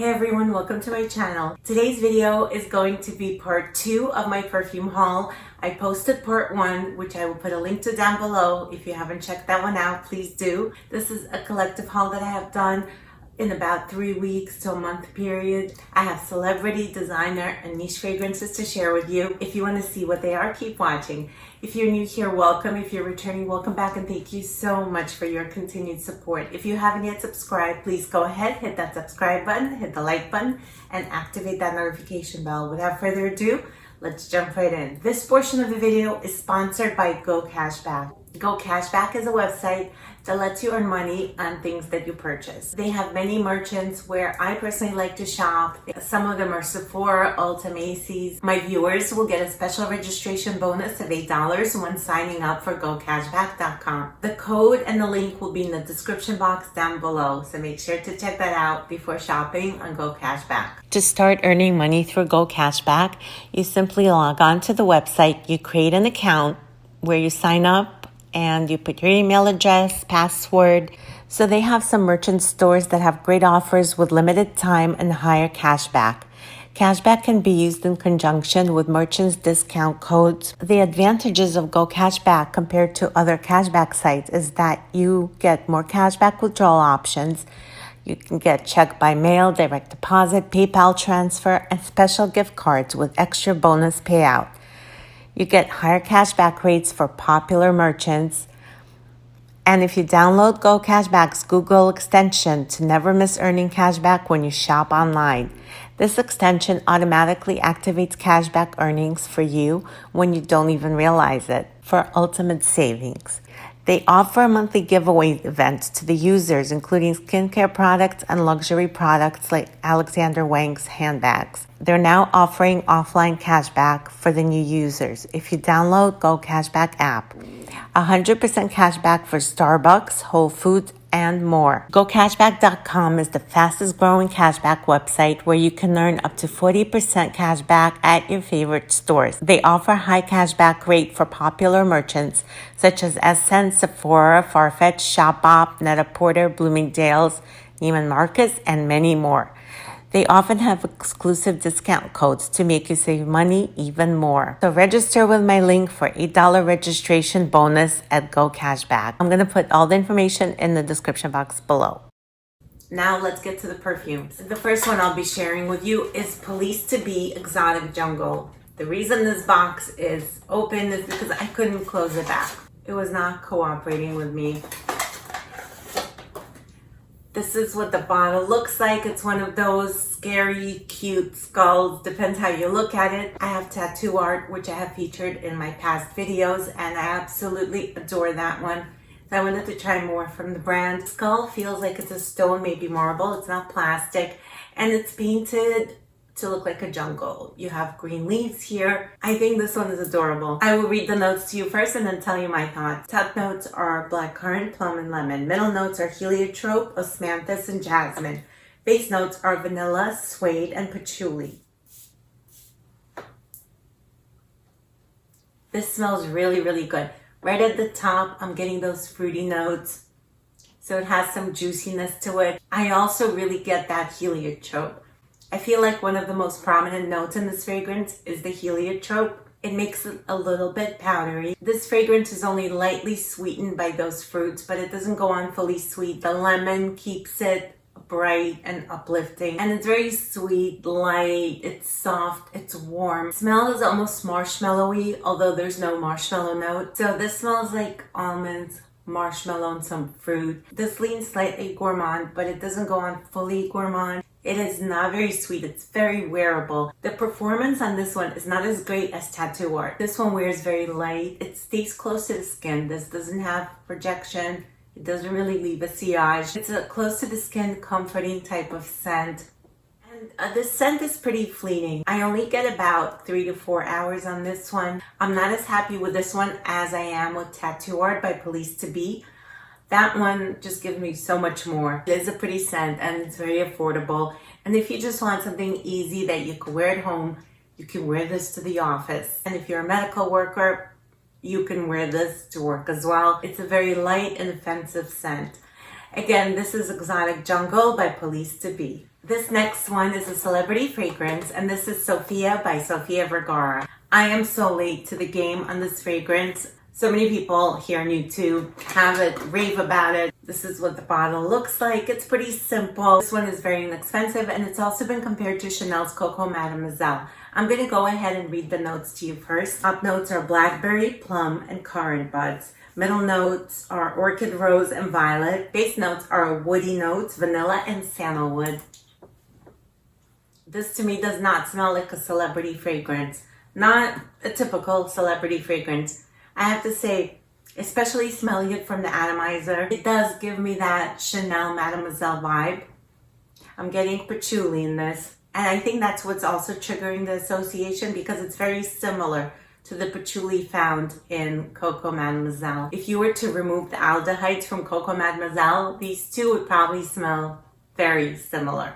Hey everyone, welcome to my channel. Today's video is going to be part 2 of my perfume haul. I posted part 1, which I will put a link to down below. If you haven't checked that one out, please do. This is a collective haul that I have done in about 3 weeks to a month period. I have celebrity, designer, and niche fragrances to share with you. If you want to see what they are, keep watching. If you're new here, welcome. If you're returning, welcome back, and thank you so much for your continued support. If you haven't yet subscribed, please go ahead, hit that subscribe button, hit the like button, and activate that notification bell. Without further ado, let's jump right in. This portion of the video is sponsored by GoCashBack. GoCashBack is a website that lets you earn money on things that you purchase. They have many merchants where I personally like to shop. Some of them are Sephora, Ulta, Macy's. My viewers will get a special registration bonus of $8 when signing up for GoCashBack.com. The code and the link will be in the description box down below, so make sure to check that out before shopping on GoCashBack. To start earning money through GoCashBack, you simply log on to the website, you create an account where you sign up, and you put your email address, password. So they have some merchant stores that have great offers with limited time and higher cashback. Cashback can be used in conjunction with merchants' discount codes. The advantages of GoCashBack compared to other cashback sites is that you get more cashback withdrawal options. You can get check by mail, direct deposit, PayPal transfer, and special gift cards with extra bonus payout. You get higher cashback rates for popular merchants. And if you download GoCashBack's Google extension to never miss earning cashback when you shop online, this extension automatically activates cashback earnings for you when you don't even realize it for ultimate savings. They offer a monthly giveaway event to the users, including skincare products and luxury products like Alexander Wang's handbags. They're now offering offline cashback for the new users. If you download GoCashBack app, 100% cashback for Starbucks, Whole Foods, and more. GoCashback.com is the fastest growing cashback website where you can earn up to 40% cashback at your favorite stores. They offer high cashback rate for popular merchants such as Essence, Sephora, Farfetch, Shopbop, Net-a-Porter, Bloomingdale's, Neiman Marcus, and many more. They often have exclusive discount codes to make you save money even more. So register with my link for $8 registration bonus at GoCashBack. I'm going to put all the information in the description box below. Now let's get to the perfumes. The first one I'll be sharing with you is Police to Be Exotic Jungle. The reason this box is open is because I couldn't close it back. It was not cooperating with me. This is what the bottle looks like. It's one of those scary, cute skulls. Depends how you look at it. I have tattoo art, which I have featured in my past videos, and I absolutely adore that one. So I wanted to try more from the brand. The skull feels like it's a stone, maybe marble. It's not plastic, and it's painted to look like a jungle. You have green leaves here. I think this one is adorable. I will read the notes to you first and then tell you my thoughts. Top notes are blackcurrant, plum, and lemon. Middle notes are heliotrope, osmanthus, and jasmine. Base notes are vanilla, suede, and patchouli. This smells really, really good. Right at the top, I'm getting those fruity notes. So it has some juiciness to it. I also really get that heliotrope. I feel like one of the most prominent notes in this fragrance is the heliotrope. It makes it a little bit powdery. This fragrance is only lightly sweetened by those fruits, but it doesn't go on fully sweet. The lemon keeps it bright and uplifting. And it's very sweet, light, it's soft, it's warm. The smell is almost marshmallowy, although there's no marshmallow note. So this smells like almonds, marshmallow, and some fruit. This leans slightly gourmand, but it doesn't go on fully gourmand. It is not very sweet. It's very wearable. The performance on this one is not as great as tattoo art. This one wears very light. It stays close to the skin. This doesn't have projection. It doesn't really leave a sillage. It's a close to the skin, comforting type of scent. And the scent is pretty fleeting. I only get about 3 to 4 hours on this one. I'm not as happy with this one as I am with Tattoo Art by Police to Be. That one just gives me so much more. It is a pretty scent and it's very affordable. And if you just want something easy that you can wear at home, you can wear this to the office. And if you're a medical worker, you can wear this to work as well. It's a very light and offensive scent. Again, this is Exotic Jungle by Police to Be. This next one is a celebrity fragrance, and this is Sofia by Sofia Vergara. I am so late to the game on this fragrance. So many people here on YouTube have it, rave about it. This is what the bottle looks like. It's pretty simple. This one is very inexpensive, and it's also been compared to Chanel's Coco Mademoiselle. I'm going to go ahead and read the notes to you first. Top notes are blackberry, plum, and currant buds. Middle notes are orchid, rose, and violet. Base notes are woody notes, vanilla, and sandalwood. This to me does not smell like a celebrity fragrance. Not a typical celebrity fragrance. I have to say, especially smelling it from the atomizer, it does give me that Chanel Mademoiselle vibe. I'm getting patchouli in this. And I think that's what's also triggering the association, because it's very similar to the patchouli found in Coco Mademoiselle. If you were to remove the aldehydes from Coco Mademoiselle, these two would probably smell very similar.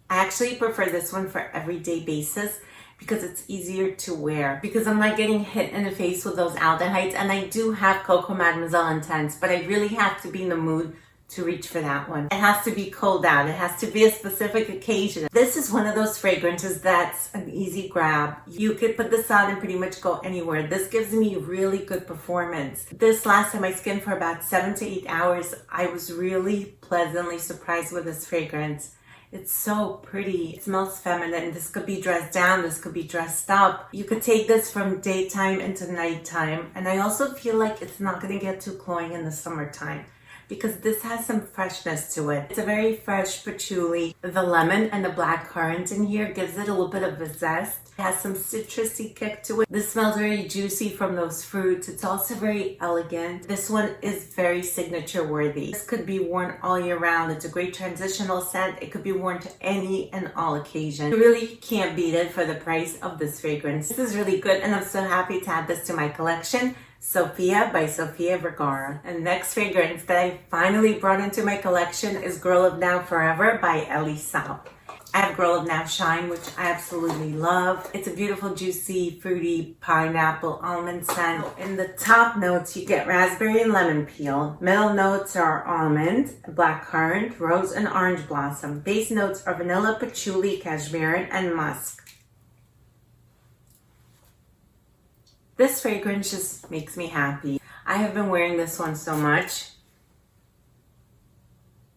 I actually prefer this one for everyday basis because it's easier to wear, because I'm not getting hit in the face with those aldehydes. And I do have Coco Mademoiselle Intense, but I really have to be in the mood to reach for that one. It has to be cold out. It has to be a specific occasion. This is one of those fragrances that's an easy grab. You could put this on and pretty much go anywhere. This gives me really good performance. This lasted my skin for about 7 to 8 hours. I was really pleasantly surprised with this fragrance. It's so pretty. It smells feminine. This could be dressed down. This could be dressed up. You could take this from daytime into nighttime. And I also feel like it's not going to get too cloying in the summertime, because this has some freshness to it. It's a very fresh patchouli. The lemon and the black currant in here gives it a little bit of a zest. It has some citrusy kick to it. This smells very juicy from those fruits. It's also very elegant. This one is very signature worthy. This could be worn all year round. It's a great transitional scent. It could be worn to any and all occasions. You really can't beat it for the price of this fragrance. This is really good, and I'm so happy to add this to my collection. Sofia by Sofia Vergara. And next fragrance that I finally brought into my collection is Girl of Now Forever by Ellie Saab. I have Girl of Now Shine, which I absolutely love. It's a beautiful, juicy, fruity, pineapple, almond scent. In the top notes, you get raspberry and lemon peel. Middle notes are almond, black currant, rose, and orange blossom. Base notes are vanilla, patchouli, cashmere, and musk. This fragrance just makes me happy. I have been wearing this one so much.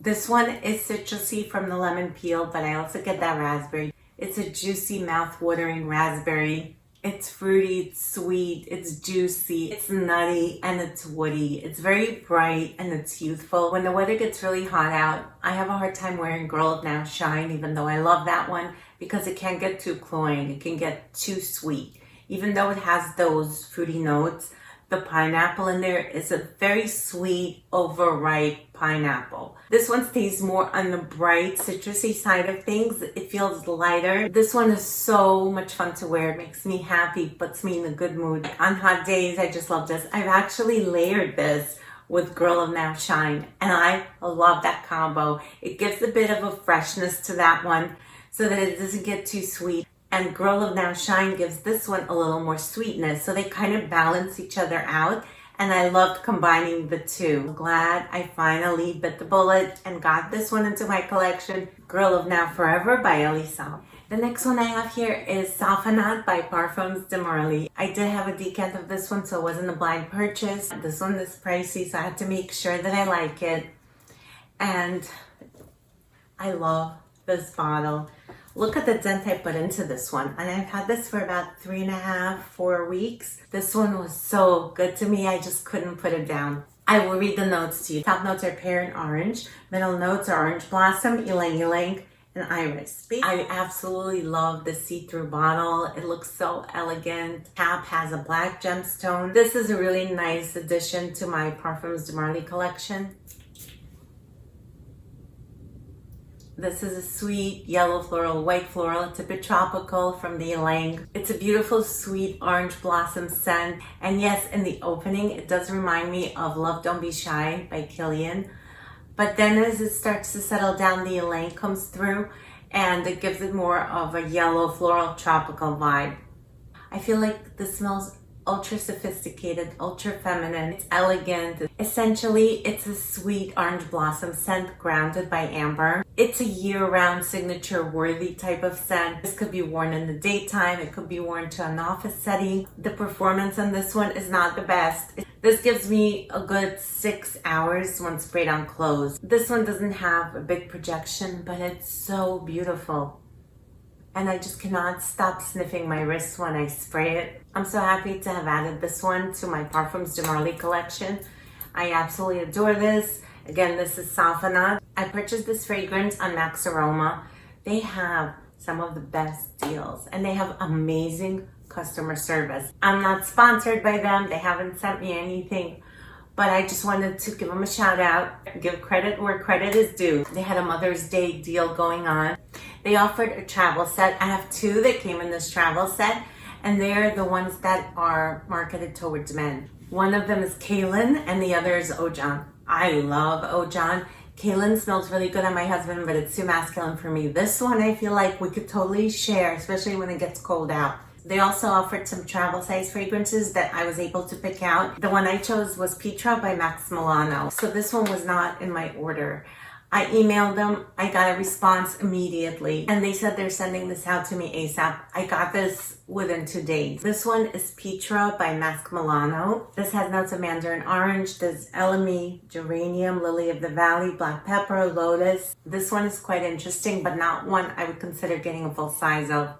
This one is citrusy from the lemon peel, but I also get that raspberry. It's a juicy, mouth-watering raspberry. It's fruity, it's sweet, it's juicy, it's nutty, and it's woody. It's very bright and it's youthful. When the weather gets really hot out, I have a hard time wearing Girl of Now Shine, even though I love that one, because it can get too cloying. It can get too sweet. Even though it has those fruity notes, the pineapple in there is a very sweet, overripe pineapple. This one stays more on the bright, citrusy side of things. It feels lighter. This one is so much fun to wear. It makes me happy, puts me in a good mood. On hot days, I just love this. I've actually layered this with Girl of Now Shine, and I love that combo. It gives a bit of a freshness to that one so that it doesn't get too sweet. And Girl of Now Shine gives this one a little more sweetness. So they kind of balance each other out. And I loved combining the two. I'm glad I finally bit the bullet and got this one into my collection. Girl of Now Forever by Ellie Saab. The next one I have here is Safanad by Parfums de Marly. I did have a decant of this one, so it wasn't a blind purchase. This one is pricey, so I had to make sure that I like it. And I love this bottle. Look at the dent I put into this one. And I've had this for about 3.5, 4 weeks. This one was so good to me, I just couldn't put it down. I will read the notes to you. Top notes are pear and orange. Middle notes are orange blossom, ylang ylang, and iris. I absolutely love the see-through bottle. It looks so elegant. Cap has a black gemstone. This is a really nice addition to my Parfums de Marly collection. This is a sweet yellow floral, white floral. It's a bit tropical from the ylang. It's a beautiful, sweet orange blossom scent. And yes, in the opening, it does remind me of Love Don't Be Shy by Kilian. But then as it starts to settle down, the ylang comes through and it gives it more of a yellow floral tropical vibe. I feel like this smells ultra sophisticated, ultra feminine. It's elegant. Essentially, it's a sweet orange blossom scent grounded by amber. It's a year-round signature worthy type of scent. This could be worn in the daytime. It could be worn to an office setting. The performance on this one is not the best. This gives me a good 6 hours when sprayed on clothes. This one doesn't have a big projection, but it's so beautiful. And I just cannot stop sniffing my wrist when I spray it. I'm so happy to have added this one to my Parfums de Marly collection. I absolutely adore this. Again, this is Safanad. I purchased this fragrance on Max Aroma. They have some of the best deals and they have amazing customer service. I'm not sponsored by them. They haven't sent me anything, but I just wanted to give them a shout out, give credit where credit is due. They had a Mother's Day deal going on. They offered a travel set. I have 2 that came in this travel set, and they're the ones that are marketed towards men. One of them is Kaylin, and the other is Ojan. I love Ojan. Kaylin smells really good on my husband, but it's too masculine for me. This one I feel like we could totally share, especially when it gets cold out. They also offered some travel size fragrances that I was able to pick out. The one I chose was Petra by Max Milano. So this one was not in my order. I emailed them, I got a response immediately, and they said they're sending this out to me ASAP. I got this within 2 days. This one is Petra by Masque Milano. This has notes of mandarin orange. There's Ellie, geranium, lily of the valley, black pepper, lotus. This one is quite interesting, but not one I would consider getting a full size of.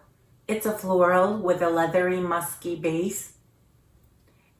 It's a floral with a leathery, musky base,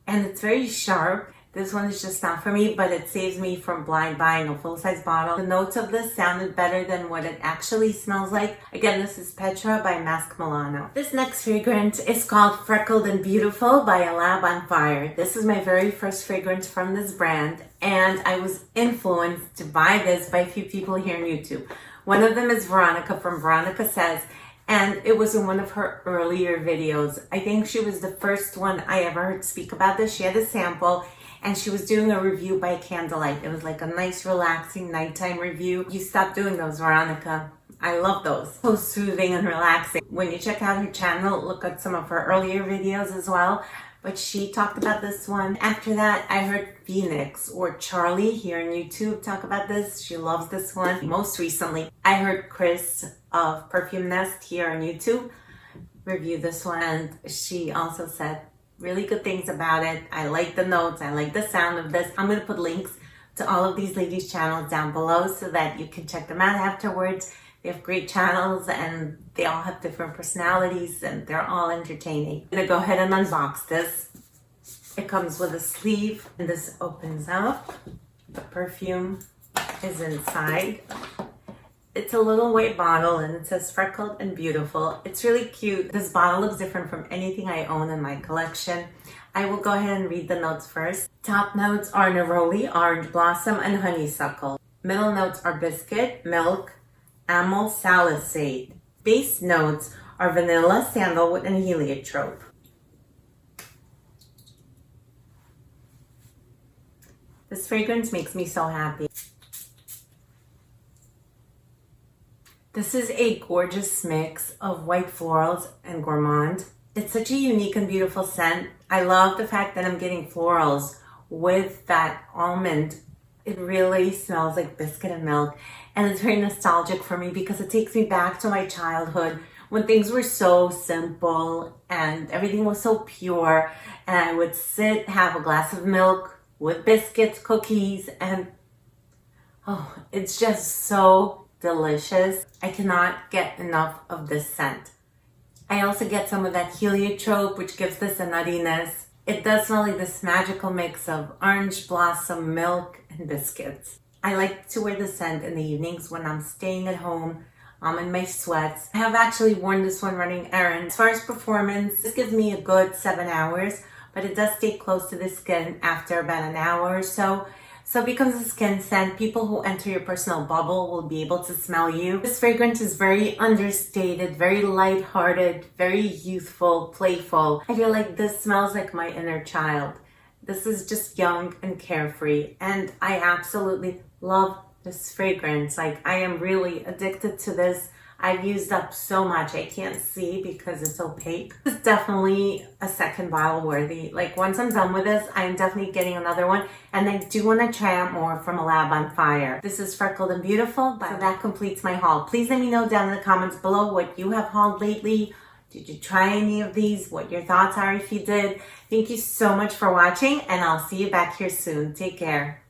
and it's very sharp. This one is just not for me, but it saves me from blind buying a full-size bottle. The notes of this sounded better than what it actually smells like. Again, this is Petra by Masque Milano. This next fragrance is called Freckled and Beautiful by A Lab on Fire. This is my very first fragrance from this brand, and I was influenced to buy this by a few people here on YouTube. One of them is Veronica from Veronica Says, and it was in one of her earlier videos. I think she was the first one I ever heard speak about this. She had a sample, and she was doing a review by candlelight. It was like a nice, relaxing nighttime review. You stopped doing those, Veronica. I love those. So soothing and relaxing. When you check out her channel, look at some of her earlier videos as well. But she talked about this one. After that, I heard Phoenix or Charlie here on YouTube talk about this. She loves this one. Most recently, I heard Chris of Perfume Nest here on YouTube review this one. And she also said really good things about it. I like the notes. I like the sound of this. I'm going to put links to all of these ladies' channels down below so that you can check them out afterwards. They have great channels and they all have different personalities and they're all entertaining. I'm going to go ahead and unbox this. It comes with a sleeve and this opens up. The perfume is inside. It's a little white bottle and it says Freckled and Beautiful. It's really cute. This bottle looks different from anything I own in my collection. I will go ahead and read the notes first. Top notes are neroli, orange blossom, and honeysuckle. Middle notes are biscuit, milk, amyl salicylate. Base notes are vanilla, sandalwood, and heliotrope. This fragrance makes me so happy. This is a gorgeous mix of white florals and gourmand. It's such a unique and beautiful scent. I love the fact that I'm getting florals with that almond. It really smells like biscuit and milk, and it's very nostalgic for me because it takes me back to my childhood when things were so simple and everything was so pure, and I would sit, have a glass of milk with biscuits, cookies, and oh, it's just so delicious. I cannot get enough of this scent. I also get some of that heliotrope, which gives this a nuttiness. It does smell like this magical mix of orange blossom, milk, and biscuits. I like to wear the scent in the evenings when I'm staying at home. I'm in my sweats. I have actually worn this one running errands. As far as performance, this gives me a good 7 hours, but it does stay close to the skin after about an hour or so. So it becomes a skin scent. People who enter your personal bubble will be able to smell you. This fragrance is very understated, very lighthearted, very youthful, playful. I feel like this smells like my inner child. This is just young and carefree, and I absolutely love this fragrance. Like, I am really addicted to this. I've used up so much. I can't see because it's opaque. This is definitely a second bottle worthy. Like once I'm done with this, I'm definitely getting another one. And I do want to try out more from A Lab on Fire. This is Freckled and Beautiful. So that completes my haul. Please let me know down in the comments below what you have hauled lately. Did you try any of these? What your thoughts are if you did. Thank you so much for watching, and I'll see you back here soon. Take care.